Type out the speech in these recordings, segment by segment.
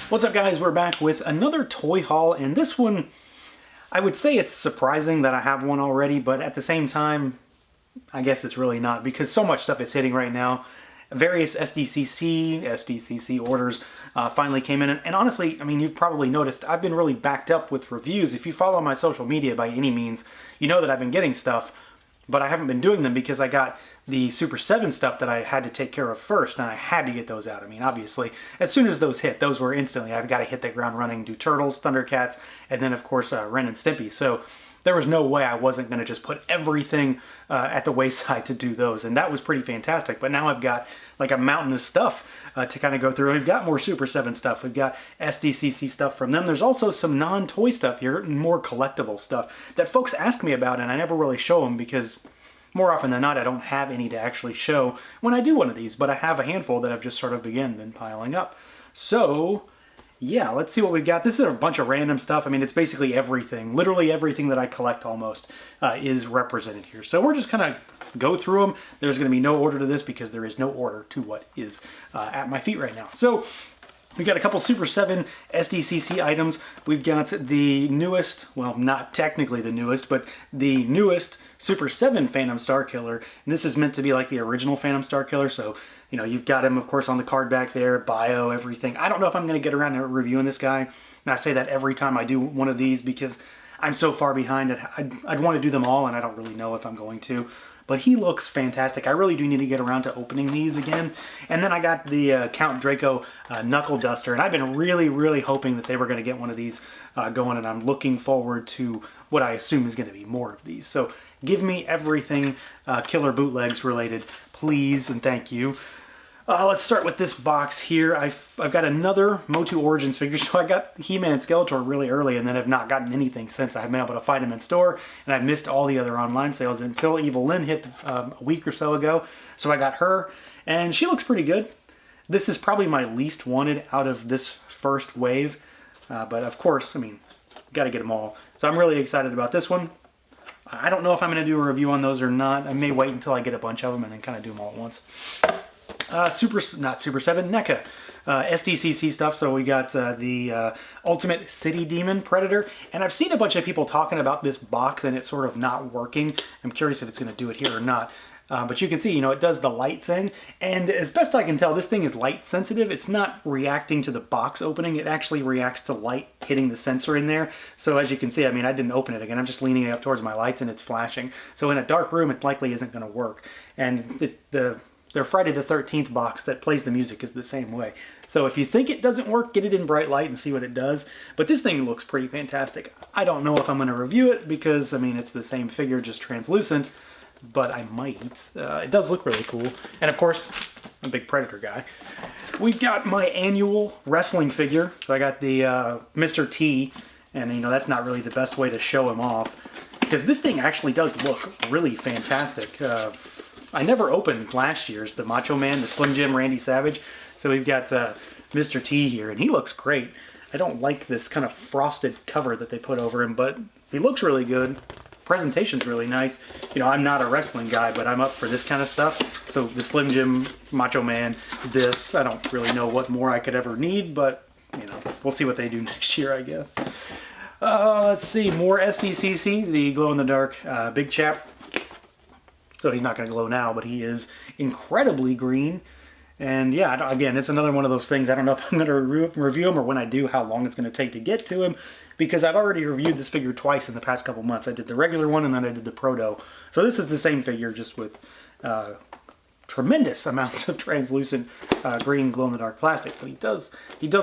What's up, guys? We're back with another toy haul, and this one, I would say it's surprising that I have one already, but at the same time, I guess it's really not, because so much stuff is hitting right now. Various SDCC orders finally came in, and honestly, I mean, you've probably noticed I've been really backed up with reviews. If you follow my social media by any means, you know that I've been getting stuff, but I haven't been doing them because I got the Super 7 stuff that I had to take care of first, and I had to get those out. I mean, obviously, as soon as those hit, those were instantly, I've got to hit the ground running, do Turtles, Thundercats, and then, of course, Ren and Stimpy. So there was no way I wasn't going to just put everything at the wayside to do those, and that was pretty fantastic. But now I've got like a mountain of stuff to kind of go through. We've got more Super 7 stuff. We've got SDCC stuff from them. There's also some non-toy stuff here, more collectible stuff that folks ask me about, and I never really show them because more often than not, I don't have any to actually show when I do one of these, but I have a handful that have just sort of been piling up. So yeah, let's see what we've got. This is a bunch of random stuff. I mean, it's basically everything. Literally everything that I collect almost is represented here. So we're just kind of go through them. There's going to be no order to this because there is no order to what is at my feet right now. So we've got a couple Super 7 SDCC items. We've got the newest, well, not technically the newest, but the newest Super 7 Phantom Star Killer. And this is meant to be like the original Phantom Star Killer. So, you know, you've got him, of course, on the card back there, bio, everything. I don't know if I'm going to get around to reviewing this guy. And I say that every time I do one of these because I'm so far behind. I'd want to do them all, and I don't really know if I'm going to. But he looks fantastic. I really do need to get around to opening these again. And then I got the Count Draco Knuckle Duster, and I've been really hoping that they were going to get one of these going, and I'm looking forward to what I assume is going to be more of these. So give me everything Killer Bootlegs related, please, and thank you. Let's start with this box here. I've got another MOTU Origins figure. So I got He-Man and Skeletor really early and then have not gotten anything since. I haven't been able to find them in store, and I've missed all the other online sales until Evil Lynn hit a week or so ago. So I got her, and she looks pretty good. This is probably my least wanted out of this first wave. But of course, I mean, got to get them all. So I'm really excited about this one. I don't know if I'm going to do a review on those or not. I may wait until I get a bunch of them and then kind of do them all at once. Not Super 7, NECA SDCC stuff. So we got the Ultimate City Demon Predator, and I've seen a bunch of people talking about this box and it's sort of not working. I'm curious if it's going to do it here or not. But you can see, you know, it does the light thing, and as best I can tell, this thing is light sensitive. It's not reacting to the box opening. It actually reacts to light hitting the sensor in there. So as you can see, I mean, I didn't open it again. I'm just leaning it up towards my lights and it's flashing. So in a dark room, it likely isn't going to work. And their Friday the 13th box that plays the music is the same way. So if you think it doesn't work, get it in bright light and see what it does. But this thing looks pretty fantastic. I don't know if I'm going to review it because, I mean, it's the same figure, just translucent. But I might. It does look really cool. And of course, I'm a big Predator guy. We've got my annual wrestling figure. So I got the Mr. T. And, you know, that's not really the best way to show him off, because this thing actually does look really fantastic. I never opened last year's, the Macho Man, the Slim Jim Randy Savage. So we've got Mr. T here, and he looks great. I don't like this kind of frosted cover that they put over him, but he looks really good. Presentation's really nice. You know, I'm not a wrestling guy, but I'm up for this kind of stuff. So the Slim Jim, Macho Man, this, I don't really know what more I could ever need, but, you know, we'll see what they do next year, I guess. Let's see, more SDCC, the glow-in-the-dark big chap. So he's not going to glow now, but he is incredibly green. And yeah, again, it's another one of those things. I don't know if I'm going to review him, or when I do, how long it's going to take to get to him, because I've already reviewed this figure twice in the past couple months. I did the regular one and then I did the Proto. So this is the same figure, just with tremendous amounts of translucent green glow-in-the-dark plastic. But he does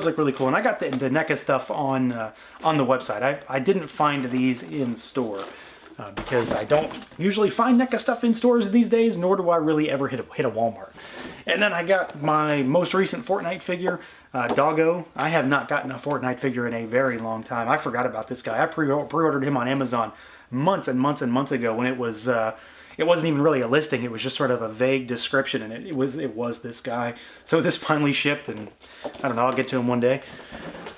look really cool. And I got the NECA stuff on the website. I didn't find these in store. Because I don't usually find NECA stuff in stores these days, nor do I really ever hit a Walmart. And then I got my most recent Fortnite figure, Doggo. I have not gotten a Fortnite figure in a very long time. I forgot about this guy. I pre-ordered him on Amazon months and months and months ago when it wasn't even really a listing. It was just sort of a vague description, and it was this guy. So this finally shipped, and I don't know, I'll get to him one day.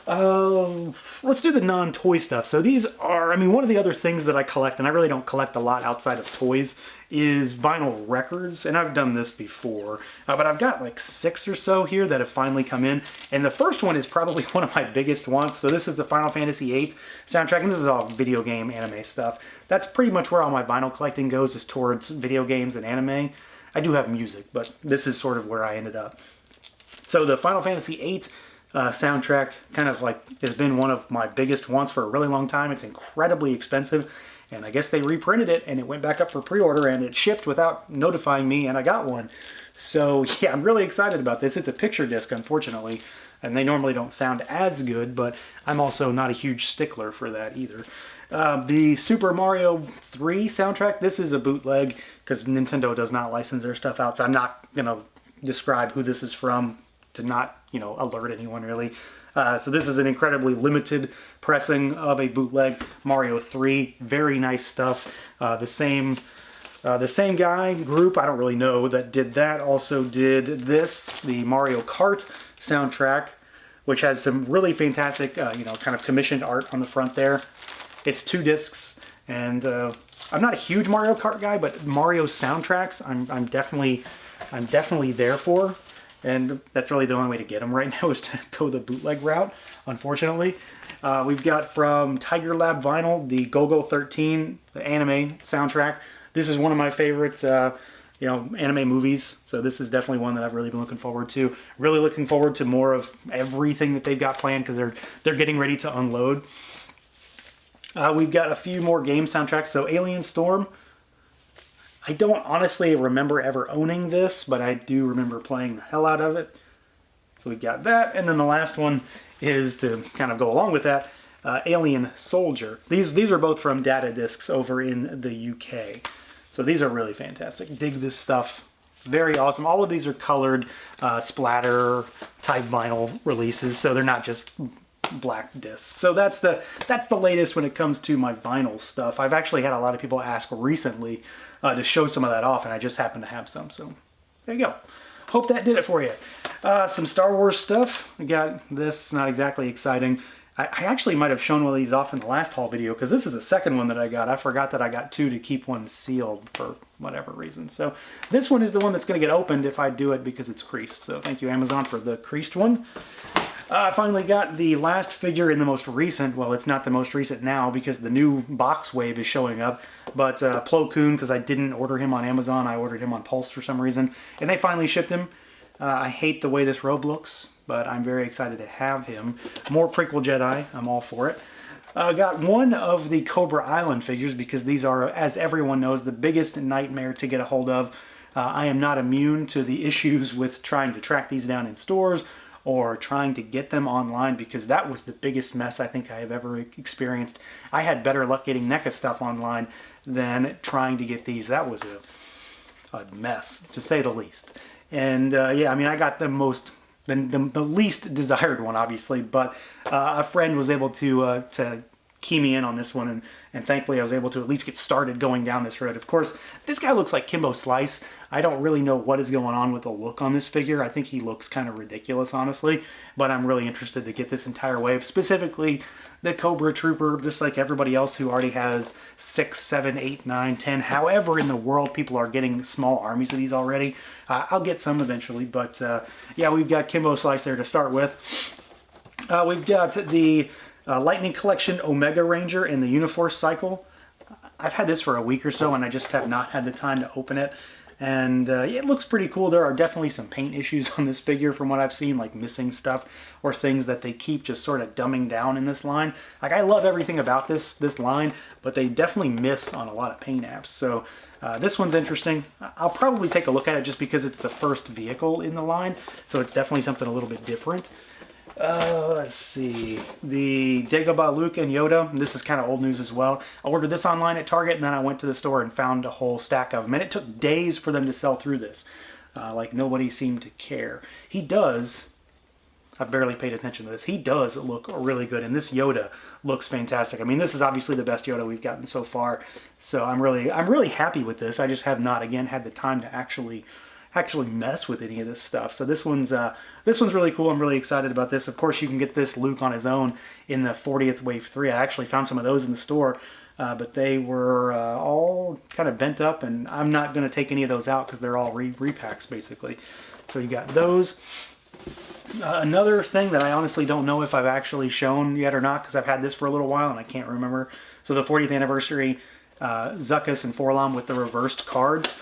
Let's do the non-toy stuff. So these are, I mean, one of the other things that I collect, and I really don't collect a lot outside of toys, is vinyl records. And I've done this before, but I've got like 6 or so here that have finally come in. And the first one is probably one of my biggest wants. So this is the Final Fantasy VIII soundtrack, and this is all video game anime stuff. That's pretty much where all my vinyl collecting goes, is towards video games and anime. I do have music, but this is sort of where I ended up. So the Final Fantasy VIII soundtrack kind of like has been one of my biggest wants for a really long time. It's incredibly expensive, and I guess they reprinted it and it went back up for pre-order and it shipped without notifying me, and I got one. So yeah, I'm really excited about this. It's a picture disc, unfortunately, and they normally don't sound as good, but I'm also not a huge stickler for that either. The Super Mario 3 soundtrack, this is a bootleg because Nintendo does not license their stuff out, so I'm not going to describe who this is from to not, you know, alert anyone really. So this is an incredibly limited pressing of a bootleg Mario 3. Very nice stuff. The same guy, group, I don't really know, that did that also did this, the Mario Kart soundtrack, which has some really fantastic, you know, kind of commissioned art on the front there. It's 2 discs, and I'm not a huge Mario Kart guy, but Mario soundtracks, I'm definitely there for. And that's really the only way to get them right now, is to go the bootleg route, unfortunately. We've got from Tiger Lab Vinyl, the Go-Go 13, the anime soundtrack. This is one of my favorites, you know, anime movies. So this is definitely one that I've really been looking forward to. Really looking forward to more of everything that they've got planned, because they're getting ready to unload. We've got a few more game soundtracks. So Alien Storm. I don't honestly remember ever owning this, but I do remember playing the hell out of it. So we got that. And then the last one is, to kind of go along with that, Alien Soldier. These are both from Data Discs over in the UK. So these are really fantastic. Dig this stuff. Very awesome. All of these are colored splatter type vinyl releases, so they're not just black discs. So that's the latest when it comes to my vinyl stuff. I've actually had a lot of people ask recently to show some of that off, and I just happen to have some. So there you go. Hope that did it for you. Some Star Wars stuff. We got this. It's not exactly exciting. I actually might have shown one of these off in the last haul video, because this is the second one that I got. I forgot that I got 2 to keep one sealed for whatever reason. So this one is the one that's going to get opened if I do it, because it's creased. So thank you, Amazon, for the creased one. I finally got the last figure in the most recent, well, it's not the most recent now because the new box wave is showing up, but Plo Koon, because I didn't order him on Amazon, I ordered him on Pulse for some reason, and they finally shipped him. I hate the way this robe looks, but I'm very excited to have him. More Prequel Jedi, I'm all for it. Got one of the Cobra Island figures, because these are, as everyone knows, the biggest nightmare to get a hold of. I am not immune to the issues with trying to track these down in stores, or trying to get them online, because that was the biggest mess I think I have ever experienced. I had better luck getting NECA stuff online than trying to get these. That was a mess, to say the least. And yeah, I mean, I got the least desired one, obviously, but a friend was able to key me in on this one, and thankfully I was able to at least get started going down this road. Of course, this guy looks like Kimbo Slice. I don't really know what is going on with the look on this figure. I think he looks kind of ridiculous, honestly, but I'm really interested to get this entire wave, specifically the Cobra Trooper, just like everybody else who already has 6, 7, 8, 9, 10, however in the world people are getting small armies of these already. I'll get some eventually, but yeah, we've got Kimbo Slice there to start with. We've got the Lightning Collection Omega Ranger in the Uniforce cycle. I've had this for a week or so, and I just have not had the time to open it. And it looks pretty cool. There are definitely some paint issues on this figure from what I've seen, like missing stuff or things that they keep just sort of dumbing down in this line. Like, I love everything about this line, but they definitely miss on a lot of paint apps. So this one's interesting. I'll probably take a look at it just because it's the first vehicle in the line, so it's definitely something a little bit different. Let's see, the Dagobah Luke and Yoda. This is kind of old news as well. I ordered this online at Target, and then I went to the store and found a whole stack of them. And it took days for them to sell through this. Like, nobody seemed to care. He does, I've barely paid attention to this, he does look really good, and this Yoda looks fantastic. I mean, this is obviously the best Yoda we've gotten so far, so I'm really happy with this. I just have not, again, had the time to actually actually mess with any of this stuff. So this one's really cool. I'm really excited about this. Of course, you can get this Luke on his own in the 40th Wave 3. I actually found some of those in the store, but they were all kind of bent up, and I'm not going to take any of those out because they're all repacks basically. So you got those. Another thing that I honestly don't know if I've actually shown yet or not, because I've had this for a little while and I can't remember. So the 40th anniversary Zuckuss and Forlom with the reversed cards.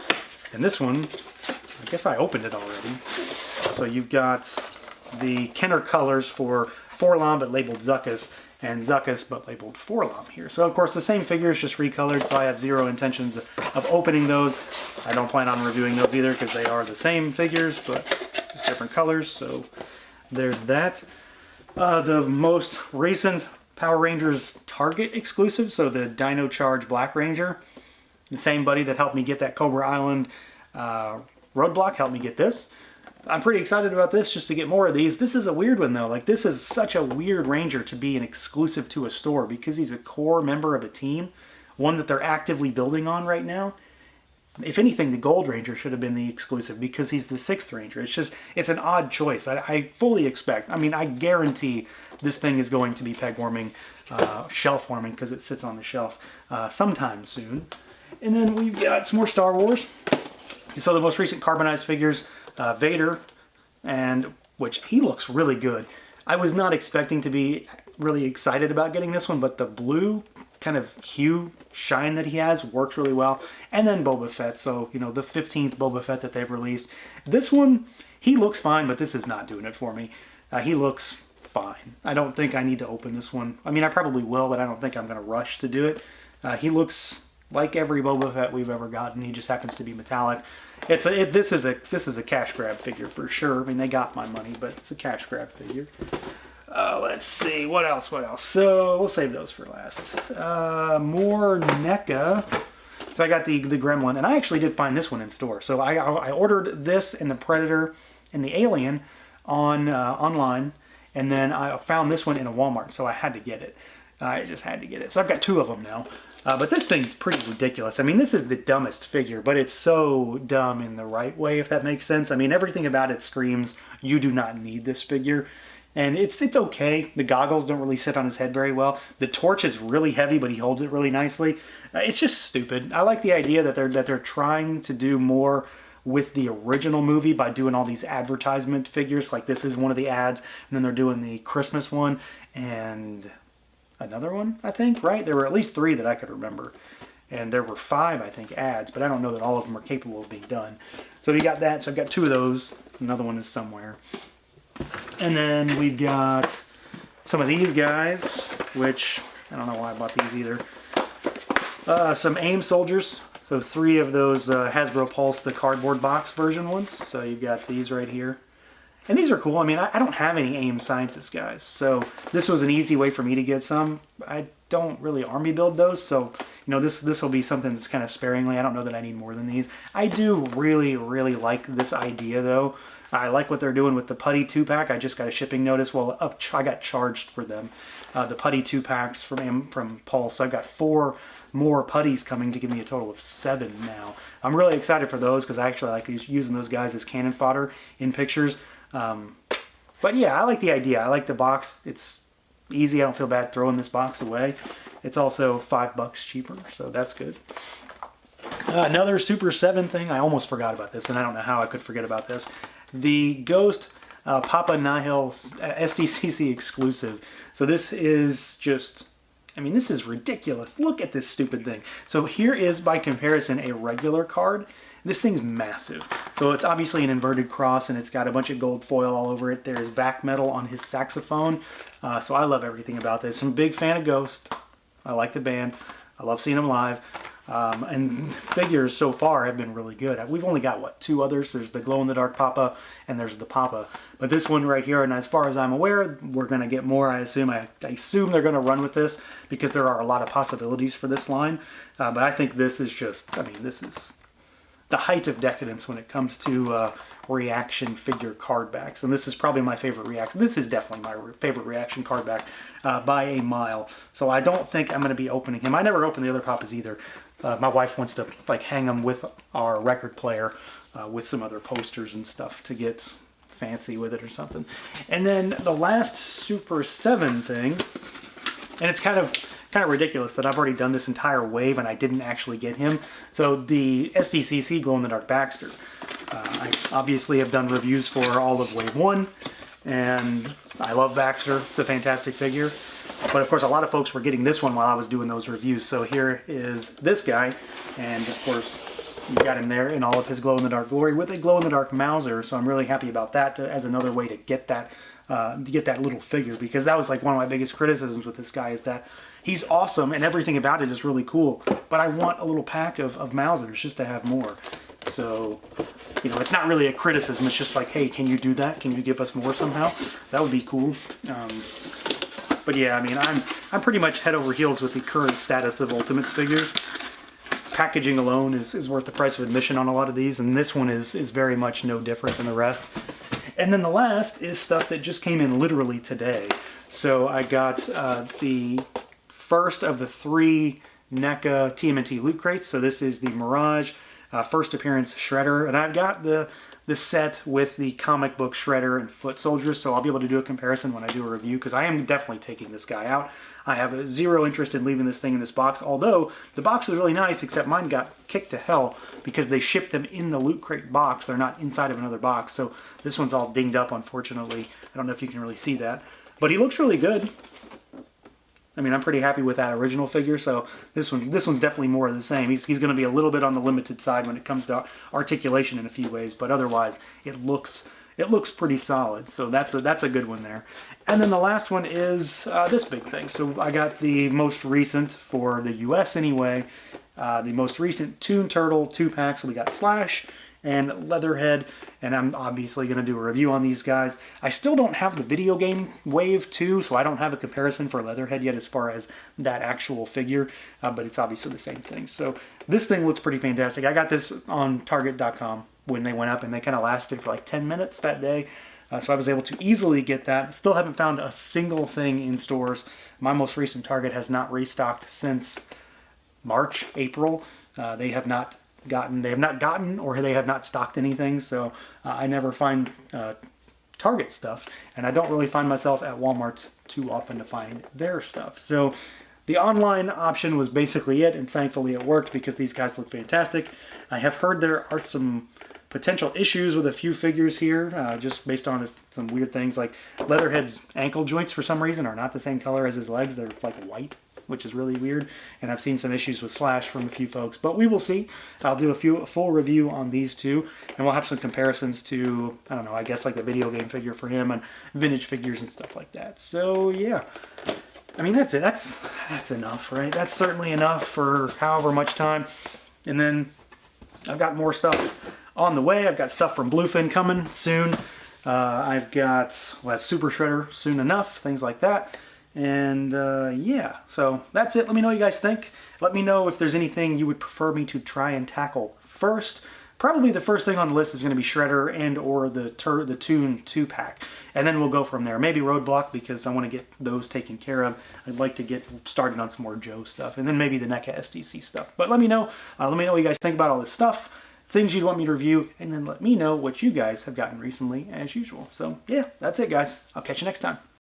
And this one, I guess I opened it already. So you've got the Kenner colors for Forlom but labeled Zuckuss, and Zuckuss but labeled Forlom here. So of course the same figures, just recolored, so I have zero intentions of opening those. I don't plan on reviewing those either because they are the same figures but just different colors. So there's that. The most recent Power Rangers Target exclusive, so the Dino Charge Black Ranger. The same buddy that helped me get that Cobra Island roadblock helped me get this. I'm pretty excited about this just to get more of these. This is a weird one though. Like, this is such a weird Ranger to be an exclusive to a store because he's a core member of a team, one that they're actively building on right now. If anything, the Gold Ranger should have been the exclusive because he's the 6th Ranger. It's an odd choice. I fully expect, I guarantee this thing is going to be peg warming, shelf warming, because it sits on the shelf sometime soon. And then we've got some more Star Wars. So the most recent carbonized figures, Vader, and which he looks really good. I was not expecting to be really excited about getting this one, but the blue kind of hue shine that he has works really well. And then Boba Fett, so the 15th Boba Fett that they've released. This one, he looks fine, but this is not doing it for me. He looks fine. I don't think I need to open this one. I probably will, but I don't think I'm going to rush to do it. He looks like every Boba Fett we've ever gotten. He just happens to be metallic. This is a cash grab figure for sure. They got my money, but it's a cash grab figure. Let's see, what else? So we'll save those for last. More NECA. So I got the Gremlin, and I actually did find this one in store. So I ordered this and the Predator and the Alien online, and then I found this one in a Walmart, so I had to get it. I just had to get it. So I've got 2 of them now. But this thing's pretty ridiculous. This is the dumbest figure, but it's so dumb in the right way, if that makes sense. Everything about it screams, you do not need this figure. And it's okay. The goggles don't really sit on his head very well. The torch is really heavy, but he holds it really nicely. It's just stupid. I like the idea that they're trying to do more with the original movie by doing all these advertisement figures. Like, this is one of the ads, and then they're doing the Christmas one, and another one, I think, right? There were at least 3 that I could remember. And there were 5, I think, ads, but I don't know that all of them are capable of being done. So we got that. So I've got 2 of those. Another one is somewhere. And then we've got some of these guys, which I don't know why I bought these either. Some AIM soldiers. So 3 of those Hasbro Pulse, the cardboard box version ones. So you've got these right here. And these are cool. I don't have any AIM scientist guys, so this was an easy way for me to get some. I don't really army build those, so this will be something that's kind of sparingly. I don't know that I need more than these. I do really, really like this idea though. I like what they're doing with the Putty 2-pack. I just got a shipping notice. Well, I got charged for them. The Putty 2-packs from Pulse. I've got 4 more putties coming to give me a total of 7 now. I'm really excited for those because I actually like using those guys as cannon fodder in pictures. But yeah, I like the idea. I like the box. It's easy. I don't feel bad throwing this box away. It's also $5 cheaper, so that's good. Another Super 7 thing. I almost forgot about this, and I don't know how I could forget about this. The Ghost Papa Nihil SDCC exclusive. So this is just, this is ridiculous. Look at this stupid thing. So here is, by comparison, a regular card. This thing's massive. So it's obviously an inverted cross, and it's got a bunch of gold foil all over it. There's back metal on his saxophone. So I love everything about this. I'm a big fan of Ghost. I like the band. I love seeing them live. And figures so far have been really good. We've only got, what, 2 others? There's the glow-in-the-dark Papa, and there's the Papa. But this one right here, and as far as I'm aware, we're going to get more, I assume. I assume they're going to run with this because there are a lot of possibilities for this line. But I think this is just, this is the height of decadence when it comes to reaction figure card backs. And this is probably my favorite reaction. This is definitely my favorite reaction card back by a mile. So I don't think I'm going to be opening him. I never opened the other Papas either. My wife wants to like hang them with our record player with some other posters and stuff to get fancy with it or something. And then the last Super 7 thing, and it's kind of ridiculous that I've already done this entire wave and I didn't actually get him. So the SDCC glow-in-the-dark Baxter. I obviously have done reviews for all of wave 1, and I love Baxter. It's a fantastic figure. But of course a lot of folks were getting this one while I was doing those reviews. So here is this guy, and of course you got him there in all of his glow-in-the-dark glory with a glow-in-the-dark Mauser. So I'm really happy about that as another way to get that little figure, because that was like one of my biggest criticisms with this guy, is that he's awesome and everything about it is really cool, but I want a little pack of Mausers just to have more. So, you know, it's not really a criticism, it's just like, hey, can you do that? Can you give us more somehow? That would be cool. But yeah, I mean, I'm pretty much head over heels with the current status of Ultimates figures. Packaging alone is worth the price of admission on a lot of these, and this one is very much no different than the rest. And then the last is stuff that just came in literally today. So I got the first of the 3 NECA TMNT loot crates. So this is the Mirage first appearance Shredder, and I've got the set with the comic book Shredder and Foot Soldiers, so I'll be able to do a comparison when I do a review, because I am definitely taking this guy out. I have zero interest in leaving this thing in this box, although the box is really nice, except mine got kicked to hell because they shipped them in the loot crate box. They're not inside of another box, so this one's all dinged up, unfortunately. I don't know if you can really see that, but he looks really good. I mean, I'm pretty happy with that original figure, so this one's definitely more of the same. He's going to be a little bit on the limited side when it comes to articulation in a few ways, but otherwise it looks pretty solid. So that's a good one there. And then the last one is this big thing. So I got the most recent, for the US anyway, the most recent Toon Turtle 2-pack. So we got Slash and Leatherhead, and I'm obviously going to do a review on these guys. I still don't have the video game Wave 2, so I don't have a comparison for Leatherhead yet as far as that actual figure, but it's obviously the same thing. So this thing looks pretty fantastic. I got this on Target.com when they went up, and they kind of lasted for like 10 minutes that day. So I was able to easily get that. Still haven't found a single thing in stores. My most recent Target has not restocked since March, April. They have not gotten or they have not stocked anything, so I never find Target stuff, and I don't really find myself at Walmart's too often to find their stuff. So the online option was basically it, and thankfully it worked because these guys look fantastic. I have heard there are some potential issues with a few figures here, just based on some weird things, like Leatherhead's ankle joints for some reason are not the same color as his legs. They're like white, which is really weird, and I've seen some issues with Slash from a few folks, but we will see. I'll do a full review on these two, and we'll have some comparisons to, I don't know, I guess like the video game figure for him and vintage figures and stuff like that. So yeah, I mean, that's it. That's enough, right? That's certainly enough for however much time. And then I've got more stuff on the way. I've got stuff from Bluefin coming soon. We'll have Super Shredder soon enough, things like that. And yeah, so that's it. Let me know what you guys think. Let me know if there's anything you would prefer me to try and tackle first. Probably the first thing on the list is going to be Shredder and or the Toon 2-pack. And then we'll go from there. Maybe Roadblock, because I want to get those taken care of. I'd like to get started on some more Joe stuff. And then maybe the NECA SDCC stuff. But let me know. Let me know what you guys think about all this stuff, things you'd want me to review, and then let me know what you guys have gotten recently as usual. So yeah, that's it, guys. I'll catch you next time.